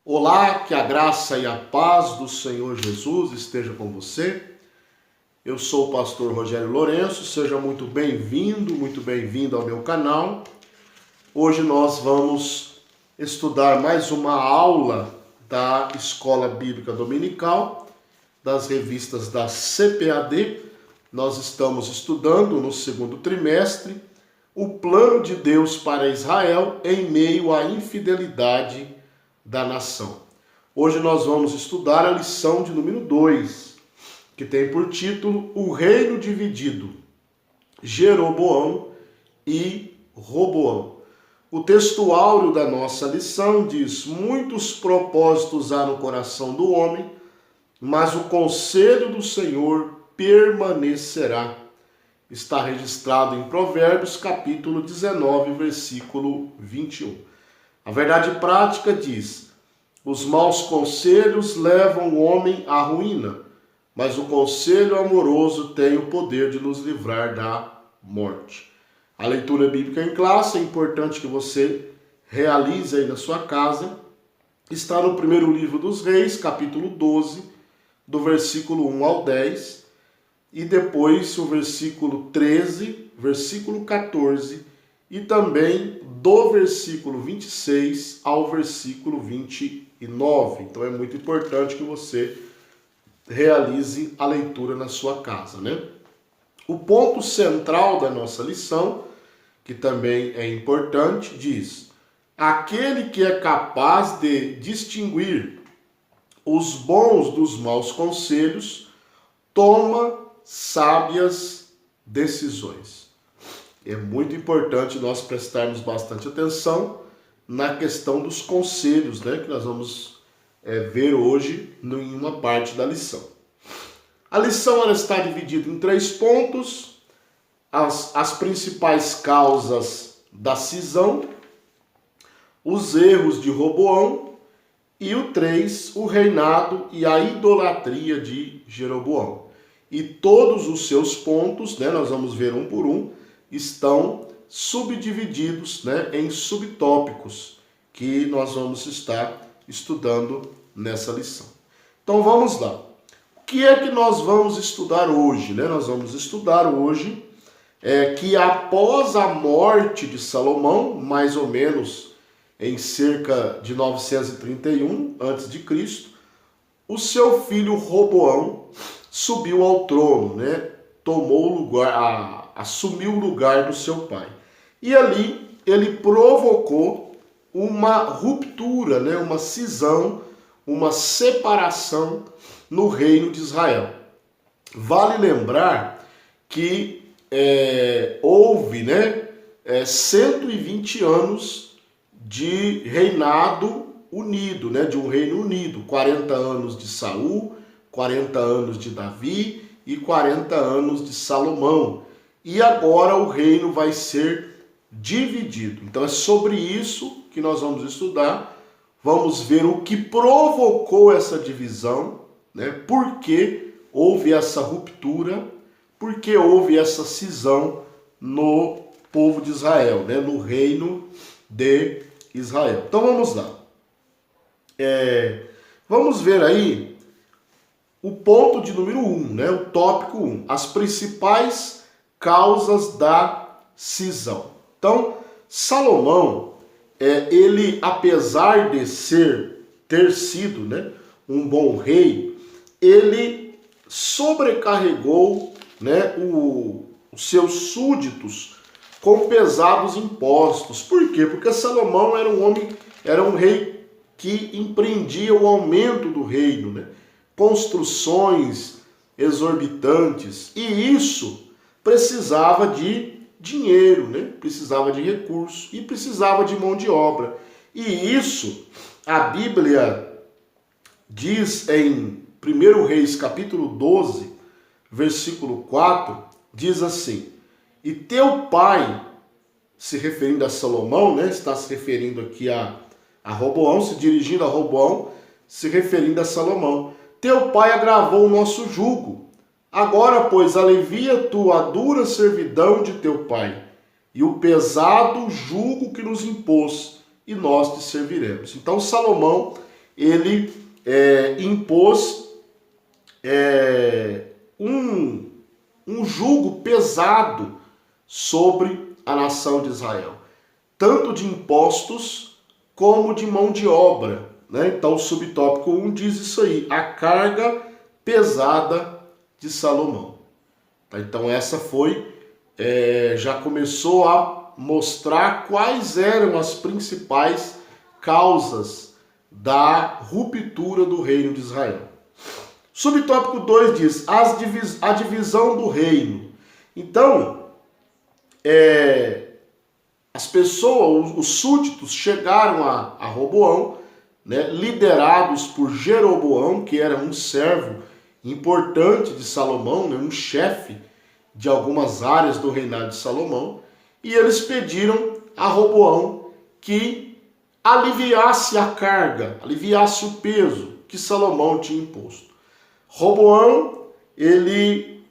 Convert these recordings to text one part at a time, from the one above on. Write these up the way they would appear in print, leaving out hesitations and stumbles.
Olá, que a graça e a paz do Senhor Jesus esteja com você. Eu sou o pastor Rogério Lourenço, seja muito bem-vindo ao meu canal. Hoje nós vamos estudar mais uma aula da Escola Bíblica Dominical, das revistas da CPAD. Nós estamos estudando no segundo trimestre o plano de Deus para Israel em meio à infidelidade da nação. Hoje nós vamos estudar a lição de número 2, que tem por título O Reino Dividido, Jeroboão e Roboão. O texto áureo da nossa lição diz: muitos propósitos há no coração do homem, mas o conselho do Senhor permanecerá. Está registrado em Provérbios, capítulo 19, versículo 21. A verdade prática diz: os maus conselhos levam o homem à ruína, mas o conselho amoroso tem o poder de nos livrar da morte. A leitura bíblica em classe é importante que você realize aí na sua casa. Está no primeiro livro dos Reis, capítulo 12, do versículo 1 ao 10, e depois o versículo 13, versículo 14, e também do versículo 26 ao versículo 29. Então é muito importante que você realize a leitura na sua casa, né? O ponto central da nossa lição, que também é importante, diz: aquele que é capaz de distinguir os bons dos maus conselhos toma sábias decisões. É muito importante nós prestarmos bastante atenção na questão dos conselhos, né, que nós vamos ver hoje em uma parte da lição. A lição ela está dividida em 3 pontos: as principais causas da cisão, os erros de Roboão, e o 3, o reinado e a idolatria de Jeroboão. E todos os seus pontos, né, nós vamos ver um por um, estão subdivididos, né, em subtópicos que nós vamos estar estudando nessa lição. Então vamos lá. O que é que nós vamos estudar hoje? Né? Nós vamos estudar hoje que após a morte de Salomão, mais ou menos em cerca de 931 a.C., o seu filho Roboão subiu ao trono, né? Tomou o lugar, assumiu o lugar do seu pai. E ali ele provocou uma ruptura, né? Uma cisão, uma separação no reino de Israel. Vale lembrar que houve, né, 120 anos de reinado unido, né, de um reino unido. 40 anos de Saul, 40 anos de Davi e 40 anos de Salomão. E agora o reino vai ser dividido. Então é sobre isso que nós vamos estudar. Vamos ver o que provocou essa divisão, né? Por que houve essa ruptura, por que houve essa cisão no povo de Israel, né? No reino de Israel. Então vamos lá. Vamos ver aí o ponto de número 1, né? O tópico 1. As principais causas da cisão. Então, Salomão, ele, apesar de ter sido, né, um bom rei, ele sobrecarregou, né, os seus súditos com pesados impostos. Por quê? Porque Salomão era um rei que empreendia o aumento do reino, né? Construções exorbitantes, e isso precisava de dinheiro, né? Precisava de recursos e precisava de mão de obra. E isso a Bíblia diz em 1 Reis capítulo 12, versículo 4, diz assim: e teu pai, se referindo a Salomão, né? Está se referindo aqui a Roboão, se dirigindo a Roboão, se referindo a Salomão. Teu pai agravou o nosso jugo. Agora, pois, alivia tu a dura servidão de teu pai e o pesado jugo que nos impôs, e nós te serviremos. Então Salomão, ele impôs um jugo pesado sobre a nação de Israel, tanto de impostos como de mão de obra, né? Então o subtópico 1 diz isso aí, a carga pesada de Salomão. Então essa foi, já começou a mostrar quais eram as principais causas da ruptura do reino de Israel. Subtópico 2 diz, a divisão do reino. Então, as pessoas, os súditos chegaram a Roboão, né, liderados por Jeroboão, que era um servo importante de Salomão, né, um chefe de algumas áreas do reinado de Salomão, e eles pediram a Roboão que aliviasse a carga, aliviasse o peso que Salomão tinha imposto. Roboão, ele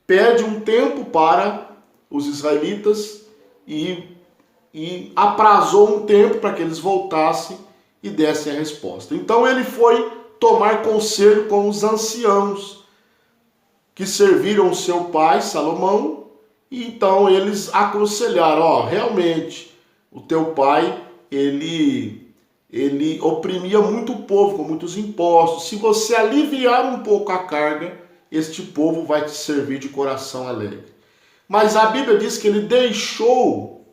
pede um tempo para os israelitas e aprazou um tempo para que eles voltassem e dessem a resposta. Então ele foi tomar conselho com os anciãos que serviram o seu pai, Salomão, e então eles aconselharam, realmente, o teu pai, ele oprimia muito o povo com muitos impostos. Se você aliviar um pouco a carga, este povo vai te servir de coração alegre. Mas a Bíblia diz que ele deixou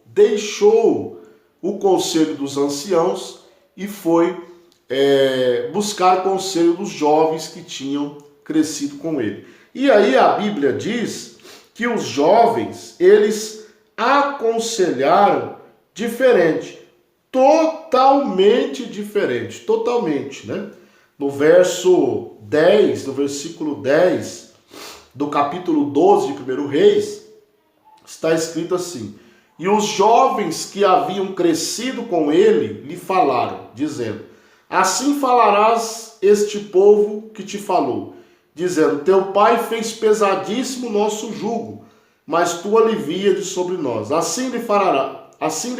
o conselho dos anciãos e foi buscar conselho dos jovens que tinham crescido com ele. E aí a Bíblia diz que os jovens, eles aconselharam diferente, totalmente diferente, totalmente, né? No verso 10, no versículo 10 do capítulo 12 de 1 Reis, está escrito assim: e os jovens que haviam crescido com ele lhe falaram, dizendo, assim falarás este povo que te falou, dizendo, teu pai fez pesadíssimo o nosso jugo, mas tu alivia de sobre nós. Assim lhe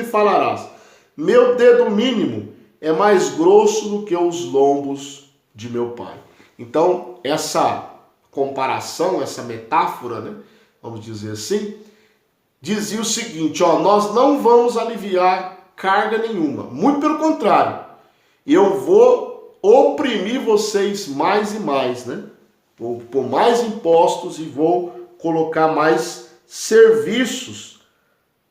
falarás, meu dedo mínimo é mais grosso do que os lombos de meu pai. Então, essa comparação, essa metáfora, né, vamos dizer assim, dizia o seguinte, nós não vamos aliviar carga nenhuma, muito pelo contrário, eu vou oprimir vocês mais e mais, né? Vou pôr mais impostos e vou colocar mais serviços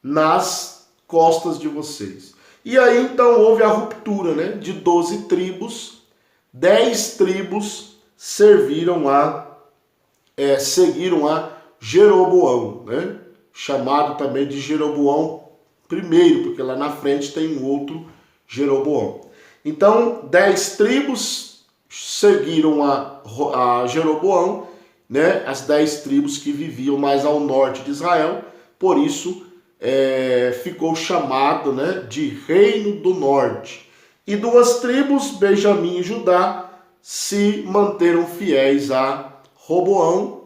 nas costas de vocês. E aí então houve a ruptura, né? De 12 tribos, 10 tribos seguiram a Jeroboão, né? Chamado também de Jeroboão I, porque lá na frente tem um outro Jeroboão. Então, 10 tribos seguiram a Jeroboão, né? As 10 tribos que viviam mais ao norte de Israel, por isso ficou chamado, né, de Reino do Norte. E 2 tribos, Benjamim e Judá, se manteram fiéis a Roboão,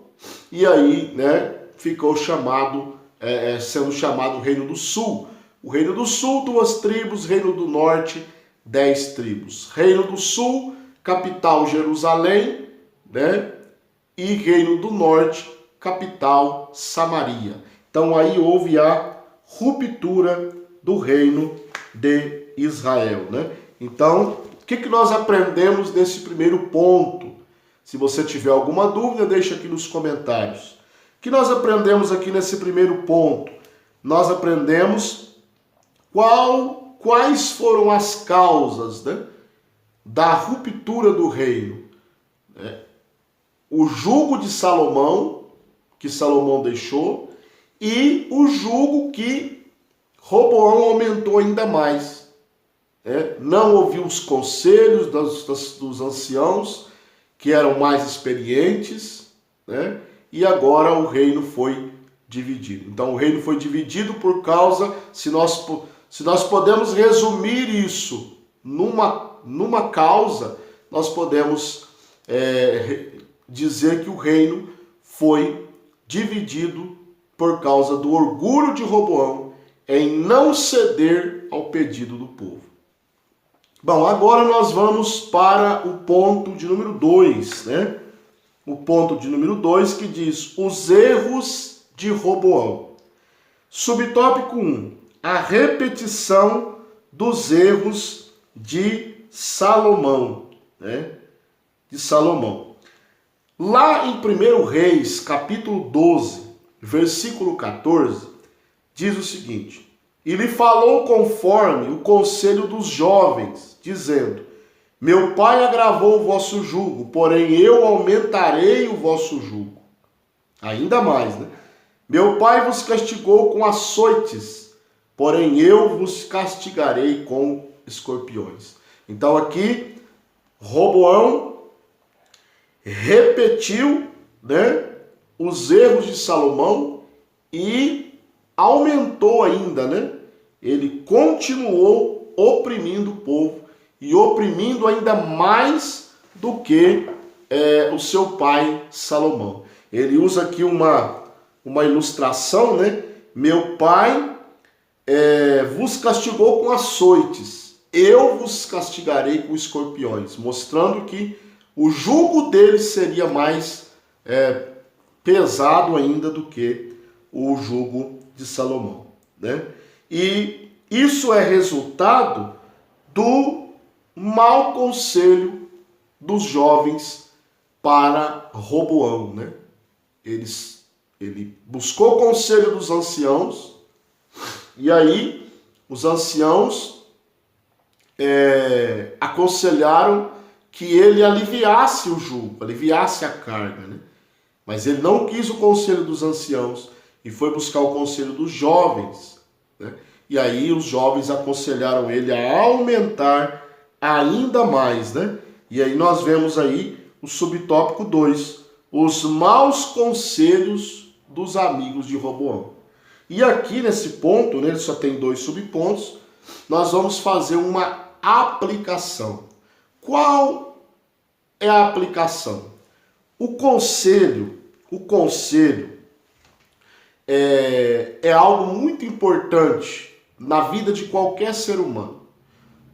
e aí, né, ficou sendo chamado Reino do Sul. O Reino do Sul, 2 tribos, Reino do Norte, 10 tribos. Reino do Sul, capital Jerusalém, né? E Reino do Norte, capital Samaria. Então aí houve a ruptura do reino de Israel, né? Então, o que nós aprendemos nesse primeiro ponto? Se você tiver alguma dúvida, deixa aqui nos comentários. O que nós aprendemos aqui nesse primeiro ponto? Nós aprendemos quais foram as causas, né, da ruptura do reino. O jugo de Salomão, que Salomão deixou, e o jugo que Roboão aumentou ainda mais. Não ouviu os conselhos dos anciãos, que eram mais experientes, né? E agora o reino foi dividido. Então o reino foi dividido por causa, se nós podemos resumir isso numa causa, nós podemos dizer que o reino foi dividido por causa do orgulho de Roboão em não ceder ao pedido do povo. Bom, agora nós vamos para o ponto de número 2, né? O ponto de número 2 que diz os erros de Roboão. Subtópico 1, a repetição dos erros de Salomão, né? De Salomão. Lá em 1 Reis, capítulo 12, versículo 14, diz o seguinte: e lhe falou conforme o conselho dos jovens, dizendo: meu pai agravou o vosso jugo, porém eu aumentarei o vosso jugo. Ainda mais, né? Meu pai vos castigou com açoites, porém eu vos castigarei com escorpiões. Então aqui, Roboão repetiu, né, os erros de Salomão e aumentou ainda, né? Ele continuou oprimindo o povo e oprimindo ainda mais do que o seu pai Salomão. Ele usa aqui uma ilustração, né? Meu pai vos castigou com açoites, eu vos castigarei com escorpiões, mostrando que o jugo dele seria mais pesado ainda do que o jugo de Salomão, né? E isso é resultado do mau conselho dos jovens para Roboão, né? Ele buscou o conselho dos anciãos, e aí os anciãos aconselharam que ele aliviasse o jugo, aliviasse a carga, né? Mas ele não quis o conselho dos anciãos e foi buscar o conselho dos jovens, né? E aí os jovens aconselharam ele a aumentar ainda mais, né? E aí nós vemos aí o subtópico 2, os maus conselhos dos amigos de Roboão. E aqui nesse ponto, né, ele só tem 2 subpontos, nós vamos fazer uma aplicação. Qual é a aplicação? O conselho é algo muito importante na vida de qualquer ser humano.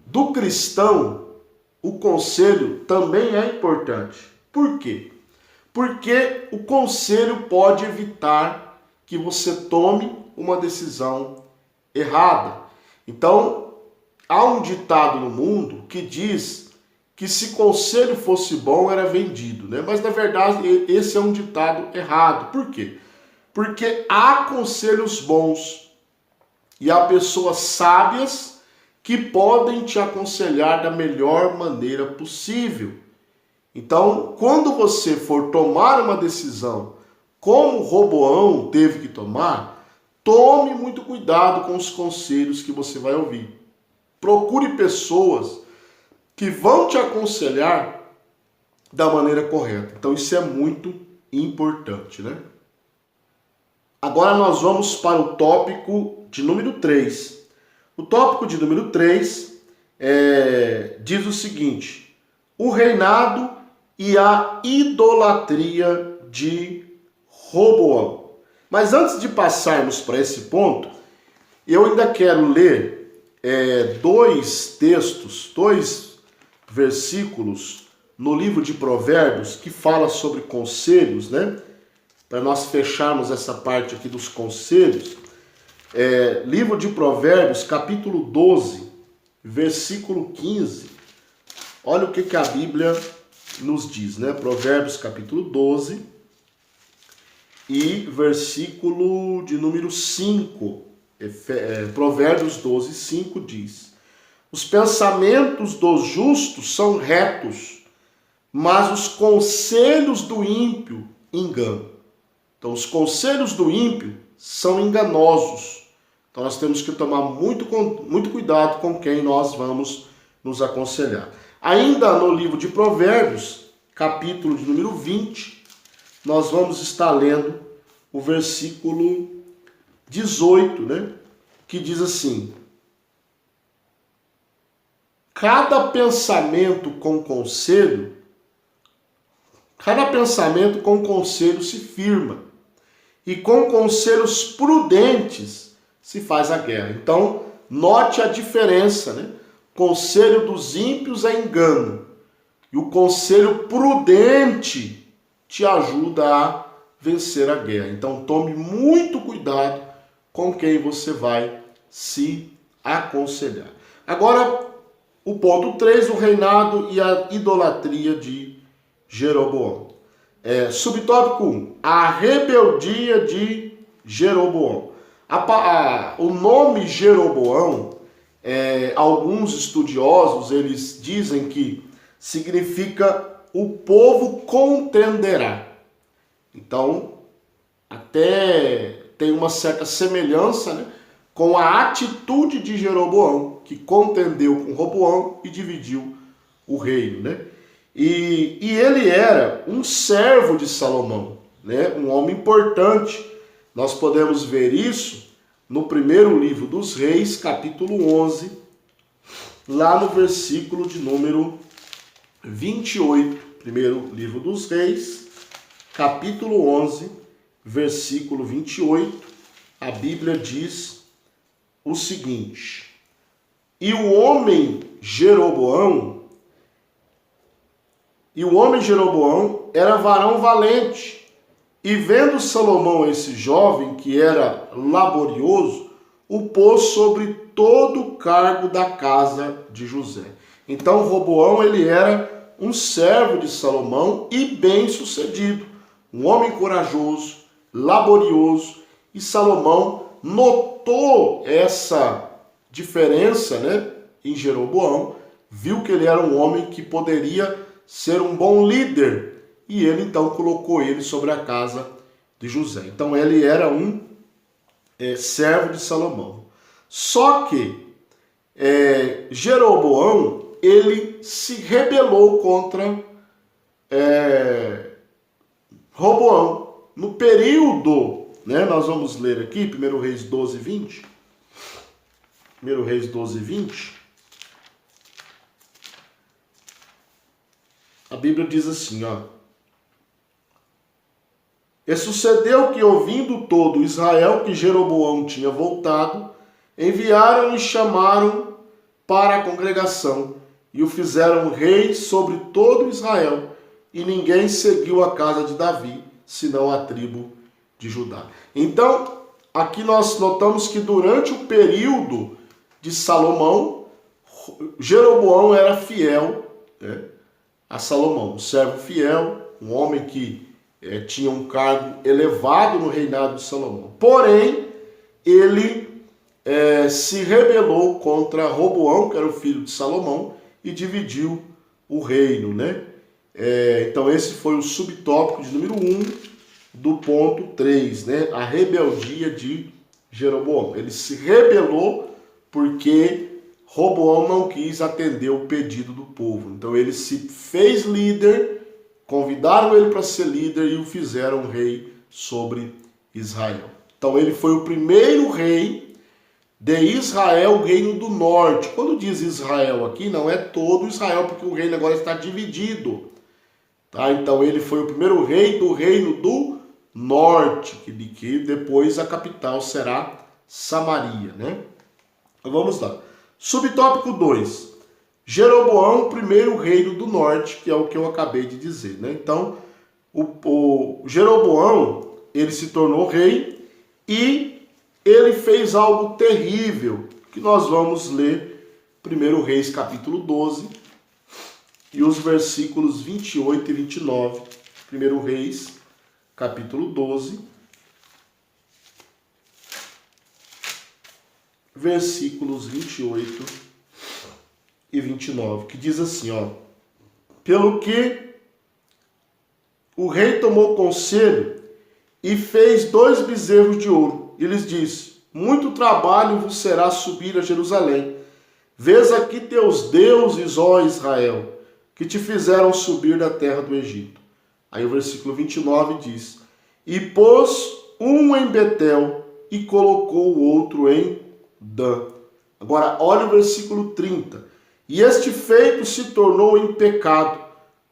Do cristão, o conselho também é importante. Por quê? Porque o conselho pode evitar que você tome uma decisão errada. Então, há um ditado no mundo que diz que se conselho fosse bom era vendido, né? Mas na verdade esse é um ditado errado. Por quê? Porque há conselhos bons e há pessoas sábias que podem te aconselhar da melhor maneira possível. Então, quando você for tomar uma decisão, como Roboão teve que tomar, tome muito cuidado com os conselhos que você vai ouvir. Procure pessoas que vão te aconselhar da maneira correta. Então, isso é muito importante, né? Agora nós vamos para o tópico de número 3. O tópico de número 3 diz o seguinte: o reinado e a idolatria de Roboão. Mas antes de passarmos para esse ponto, eu ainda quero ler 2 textos, 2 versículos no livro de Provérbios que fala sobre conselhos, né? Para nós fecharmos essa parte aqui dos conselhos. Livro de Provérbios, capítulo 12, versículo 15. Olha o que a Bíblia nos diz, né? Provérbios, capítulo 12 e versículo de número 5. Provérbios 12, 5 diz: os pensamentos dos justos são retos, mas os conselhos do ímpio enganam. Então, os conselhos do ímpio são enganosos. Então, nós temos que tomar muito cuidado com quem nós vamos nos aconselhar. Ainda no livro de Provérbios, capítulo de número 20, nós vamos estar lendo o versículo 18, né? Que diz assim: cada pensamento com conselho se firma, e com conselhos prudentes se faz a guerra. Então, note a diferença, né? conselho dos ímpios é engano, e o conselho prudente te ajuda a vencer a guerra. Então tome muito cuidado com quem você vai se aconselhar. Agora, o ponto 3, o reinado e a idolatria de Jeroboão. Subtópico 1, a rebeldia de Jeroboão. O nome Jeroboão, alguns estudiosos, eles dizem que significa o povo contenderá. Então, até tem uma certa semelhança, né, com a atitude de Jeroboão, que contendeu com Roboão e dividiu o reino, né? E ele era um servo de Salomão, né? Um homem importante. Nós podemos ver isso no primeiro livro dos Reis, capítulo 11, lá no versículo de número 28. Primeiro livro dos Reis, capítulo 11, versículo 28, a Bíblia diz o seguinte: E o homem Jeroboão era varão valente, e vendo Salomão esse jovem, que era laborioso, o pôs sobre todo o cargo da casa de José. Então Roboão, ele era um servo de Salomão e bem-sucedido, um homem corajoso, laborioso, e Salomão notou essa diferença, né, em Jeroboão, viu que ele era um homem que poderia ser um bom líder, e ele então colocou ele sobre a casa de José. Então ele era um servo de Salomão. Só que Jeroboão, ele se rebelou contra Roboão. No período, né, nós vamos ler aqui, 1 Reis 12, 20. 1 Reis 12, 20. A Bíblia diz assim, ó: E sucedeu que, ouvindo todo Israel que Jeroboão tinha voltado, enviaram e chamaram para a congregação, e o fizeram rei sobre todo Israel, e ninguém seguiu a casa de Davi, senão a tribo de Judá. Então, aqui nós notamos que durante o período de Salomão, Jeroboão era fiel, né, a Salomão, um servo fiel, um homem que tinha um cargo elevado no reinado de Salomão. Porém, ele se rebelou contra Roboão, que era o filho de Salomão, e dividiu o reino, né? Então esse foi o subtópico de número 1 do ponto 3, né? A rebeldia de Jeroboão. Ele se rebelou porque Roboão não quis atender o pedido do povo. Então ele se fez líder, convidaram ele para ser líder e o fizeram rei sobre Israel. Então ele foi o primeiro rei de Israel, o reino do norte. Quando diz Israel aqui, não é todo Israel, porque o reino agora está dividido. Tá? Então ele foi o primeiro rei do reino do norte, que depois a capital será Samaria, né? Então vamos lá. Subtópico 2. Jeroboão, primeiro reino do norte, que é o que eu acabei de dizer, né? Então, o Jeroboão, ele se tornou rei e ele fez algo terrível, que nós vamos ler 1 Reis capítulo 12 e os versículos 28 e 29. 1 Reis capítulo 12, versículos 28 e 29, que diz assim, ó: Pelo que o rei tomou conselho e fez 2 bezerros de ouro, e lhes disse: Muito trabalho vos será subir a Jerusalém. Vês aqui teus deuses, ó Israel, que te fizeram subir da terra do Egito. Aí o versículo 29 diz: E pôs um em Betel e colocou o outro em Dan. Agora, olha o versículo 30. E este feito se tornou em pecado,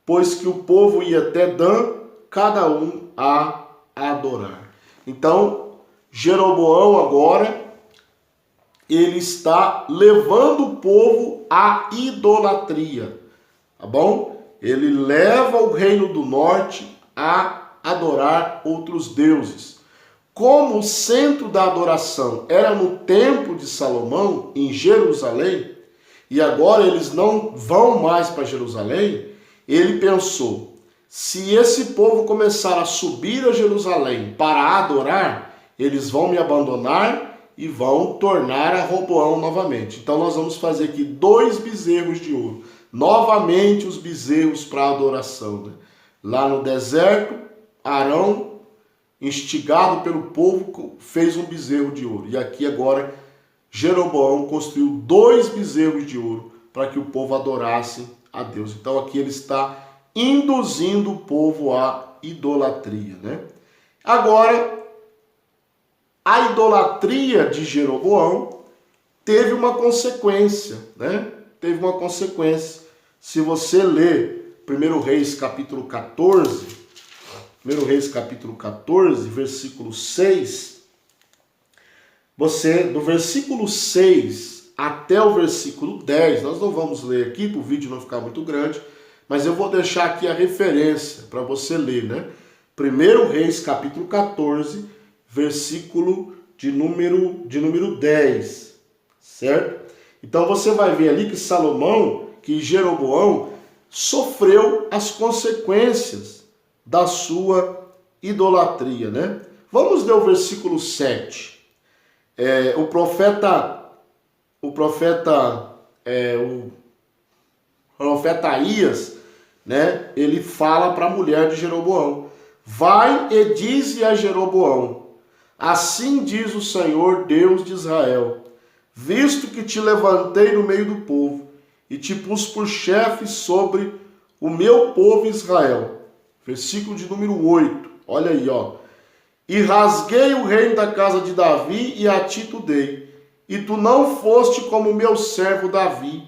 pois que o povo ia até Dan, cada um a adorar. Então, Jeroboão agora, ele está levando o povo à idolatria, tá bom? Ele leva o reino do norte a adorar outros deuses. Como o centro da adoração era no templo de Salomão, em Jerusalém, e agora eles não vão mais para Jerusalém, ele pensou, se esse povo começar a subir a Jerusalém para adorar, eles vão me abandonar e vão tornar a Roboão novamente. Então nós vamos fazer aqui 2 bezerros de ouro. Novamente os bezerros para adoração, né? Lá no deserto, Arão, instigado pelo povo, fez um bezerro de ouro. E aqui agora Jeroboão construiu 2 bezerros de ouro para que o povo adorasse a Deus. Então aqui ele está induzindo o povo à idolatria, né? Agora, a idolatria de Jeroboão teve uma consequência, né? Teve uma consequência. Se você ler 1 Reis capítulo 14, 1 Reis capítulo 14, versículo 6, você, do versículo 6 até o versículo 10, nós não vamos ler aqui para o vídeo não ficar muito grande, mas eu vou deixar aqui a referência para você ler, né? 1 Reis capítulo 14, versículo de número 10, certo? Então você vai ver ali que Salomão, que Jeroboão, sofreu as consequências da sua idolatria, né? Vamos ler o versículo 7. O profeta Aías, né? Ele fala para a mulher de Jeroboão: vai e dize a Jeroboão, assim diz o Senhor Deus de Israel, visto que te levantei no meio do povo e te pus por chefe sobre o meu povo Israel. Versículo de número 8, olha aí, ó. E rasguei o reino da casa de Davi e a ti tu dei, e tu não foste como meu servo Davi,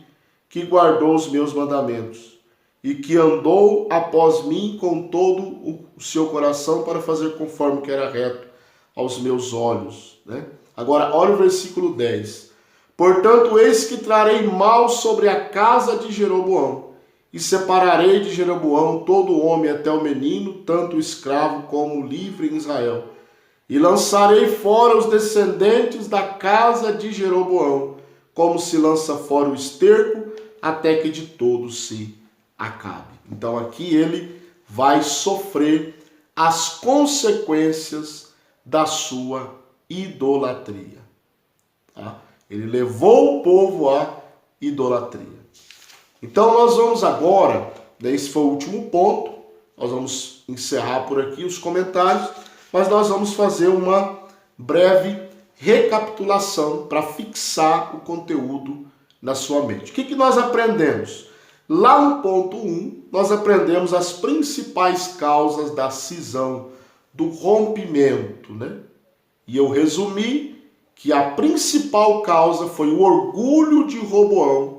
que guardou os meus mandamentos, e que andou após mim com todo o seu coração para fazer conforme que era reto aos meus olhos, né? Agora, olha o versículo 10. Portanto, eis que trarei mal sobre a casa de Jeroboão, e separarei de Jeroboão todo homem até o menino, tanto o escravo como o livre em Israel. E lançarei fora os descendentes da casa de Jeroboão, como se lança fora o esterco, até que de todos se acabe. Então aqui ele vai sofrer as consequências da sua idolatria. Tá? Ele levou o povo à idolatria. Então nós vamos agora, esse foi o último ponto, nós vamos encerrar por aqui os comentários, mas nós vamos fazer uma breve recapitulação para fixar o conteúdo na sua mente. O que nós aprendemos? Lá no ponto 1, nós aprendemos as principais causas da cisão, do rompimento, né? E eu resumi que a principal causa foi o orgulho de Roboão,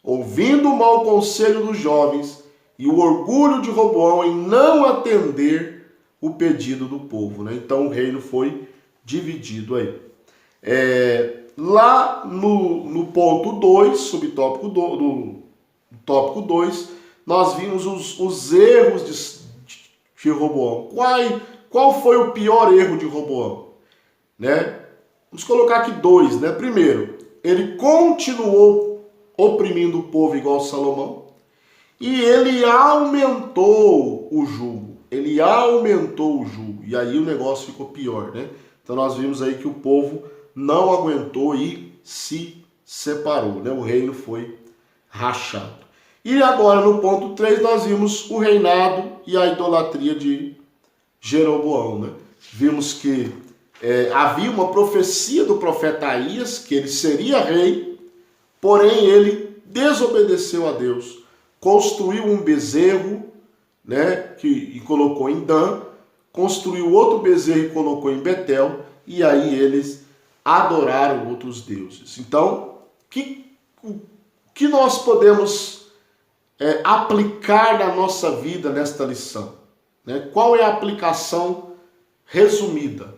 ouvindo o mau conselho dos jovens, e o orgulho de Roboão em não atender o pedido do povo, né? Então o reino foi dividido aí. Lá no ponto 2, subtópico do tópico 2, nós vimos os erros de Roboão. Qual foi o pior erro de Roboão? Né? Vamos colocar aqui 2, né? Primeiro, ele continuou oprimindo o povo igual Salomão, e ele aumentou o jugo. Ele aumentou o jugo. E aí o negócio ficou pior, né? Então nós vimos aí que o povo não aguentou e se separou, né? O reino foi rachado. E agora no ponto 3 nós vimos o reinado e a idolatria de Jeroboão, né? Vimos que havia uma profecia do profeta Aías que ele seria rei, porém ele desobedeceu a Deus, construiu um bezerro, né, e colocou em Dan, construiu outro bezerro e colocou em Betel, e aí eles adoraram outros deuses. Então, o que nós podemos aplicar na nossa vida nesta lição? Né? Qual é a aplicação resumida?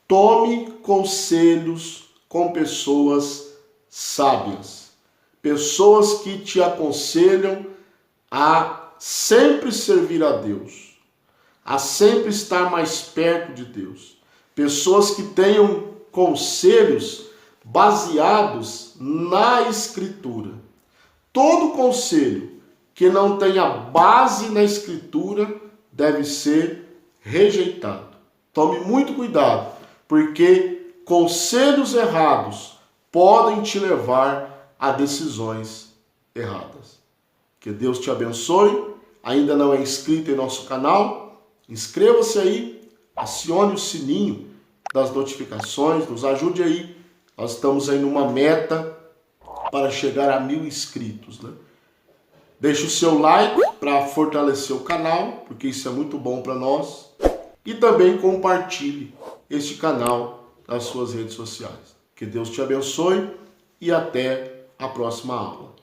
Tome conselhos com pessoas sábias, pessoas que te aconselham a sempre servir a Deus, a sempre estar mais perto de Deus, pessoas que tenham conselhos baseados na Escritura. Todo conselho que não tenha base na Escritura deve ser rejeitado. Tome muito cuidado, porque conselhos errados podem te levar a decisões erradas. Que Deus te abençoe. Ainda não é inscrito em nosso canal? Inscreva-se aí, acione o sininho das notificações, nos ajude aí. Nós estamos aí numa meta para chegar a 1000 inscritos, né? Deixe o seu like para fortalecer o canal, porque isso é muito bom para nós. E também compartilhe este canal nas suas redes sociais. Que Deus te abençoe e até a próxima aula.